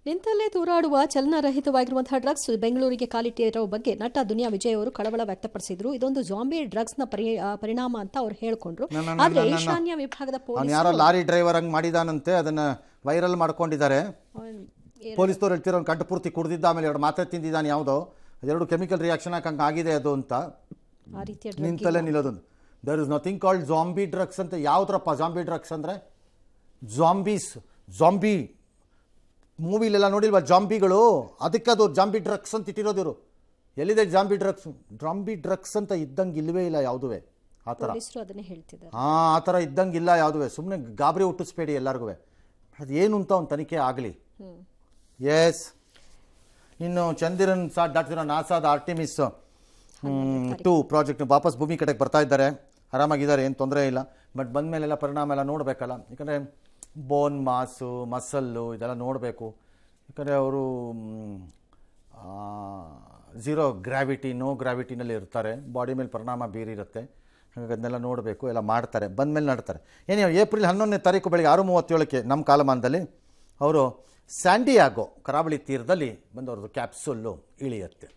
ನಿಂತಲ್ಲೇ ತೂರಾಡುವ ಚಲನರಹಿತವಾಗಿರುವಂತಹ drugs ಬೆಂಗಳೂರಿಗೆ ಕಾಲಿಟ್ಟಿರೋ ಬಗ್ಗೆ ನಟ ದುನಿಯಾ ವಿಜಯ್ ಅವರು ಕಳವಳ ವ್ಯಕ್ತಪಡಿಸಿದ್ರು. ಇದೊಂದು ಜಾಂಬಿ ಡ್ರಗ್ಸ್ ನ ಪರಿಣಾಮ ಅಂತ ಅವ್ರು ಹೇಳ್ಕೊಂಡ್ರು. ಆದ್ರೆ ಈಶಾನ್ಯ ವಿಭಾಗದ ಯಾರೋ ಲಾರಿ ಡ್ರೈವರ್ ಹಂಗ್ ಮಾಡಿದಾನಂತೆ, ಅದನ್ನ ವೈರಲ್ ಮಾಡ್ಕೊಂಡಿದ್ದಾರೆ. ಪೊಲೀಸ್ನವ್ರು ಹೇಳ್ತಿರೋ ಕಂಠ ಪೂರ್ತಿ ಕುಡ್ದಿದ್ದ, ಆಮೇಲೆ ಎರಡು ಮಾತ್ರೆ ತಿಂದಿದ್ದಾನೆ, ಯಾವುದೋ ಅದೆರಡು ಕೆಮಿಕಲ್ ರಿಯಾಕ್ಷನ್ ಹಂಗೆ ಆಗಿದೆ ಅದು ಅಂತ. ನಿಂತಲ್ಲೇ ನಿಲ್ಲೋದು. There is nothing called zombie drugs ಅಂತ. ಯಾವುದ್ರಪ್ಪ ಜಾಂಬಿ ಡ್ರಗ್ಸ್ ಅಂದರೆ? ಜಾಂಬಿ ಮೂವಿಲೆಲ್ಲ ನೋಡಿಲ್ವಾ ಜಾಂಬಿಗಳು? ಅದಕ್ಕೆ ಅದು ಜಾಂಬಿ ಡ್ರಗ್ಸ್ ಅಂತ ಇಟ್ಟಿರೋದಿರು. ಎಲ್ಲಿದೆ ಜಾಂಬಿ ಡ್ರಗ್ಸ್ ಅಂತ ಇದ್ದಂಗೆ ಇಲ್ಲವೇ ಇಲ್ಲ ಯಾವುದುವೆ ಆ ಥರ. ಆ ಥರ ಇದ್ದಂಗೆ ಇಲ್ಲ ಯಾವುದುವೆ. ಸುಮ್ಮನೆ ಗಾಬರಿ ಹುಟ್ಟಿಸ್ಬೇಡಿ ಎಲ್ಲರಿಗೂ. ಅದು ಏನು ಅಂತ ಒಂದು ತನಿಖೆ ಆಗಲಿ. ಎಸ್. ಇನ್ನು ಚಂದಿರನ್ ದಾಟಿರೋ ನಾಸಾದ ಆರ್ಟಿಮಿಸ್ 2 ಪ್ರಾಜೆಕ್ಟ್ ವಾಪಸ್ ಭೂಮಿ ಕಡೆಗೆ ಬರ್ತಾ ಇದ್ದಾರೆ. ಆರಾಮಾಗಿದ್ದಾರೆ, ಏನು ತೊಂದರೆ ಇಲ್ಲ. ಬಟ್ ಬಂದ ಮೇಲೆಲ್ಲ ಪರಿಣಾಮ ಎಲ್ಲ ನೋಡಬೇಕಲ್ಲ. ಯಾಕಂದರೆ ಬೋನ್ ಮಾಸು, ಮಸಲ್ಲು ಇದೆಲ್ಲ ನೋಡಬೇಕು. ಯಾಕಂದರೆ ಅವರು ಝೀರೋ ಗ್ರಾವಿಟಿ, ನೋ ಗ್ರಾವಿಟಿನಲ್ಲಿ ಇರ್ತಾರೆ. ಬಾಡಿ ಮೇಲೆ ಪರಿಣಾಮ ಬೀರಿರುತ್ತೆ. ಹಾಗಾಗಿ ಅದನ್ನೆಲ್ಲ ನೋಡಬೇಕು. ಎಲ್ಲ ಮಾಡ್ತಾರೆ, ಬಂದ ಮೇಲೆ ನಡ್ತಾರೆ. ಏನೇ ಏಪ್ರಿಲ್ 11ನೇ ತಾರೀಕು ಬೆಳಗ್ಗೆ 6:37ಕ್ಕೆ ನಮ್ಮ ಕಾಲಮಾನದಲ್ಲಿ ಅವರು ಸ್ಯಾಂಡಿಯಾಗೋ ಕರಾವಳಿ ತೀರದಲ್ಲಿ ಬಂದು ಅವ್ರದ್ದು ಕ್ಯಾಪ್ಸುಲ್ಲು ಇಳಿಯುತ್ತೆ.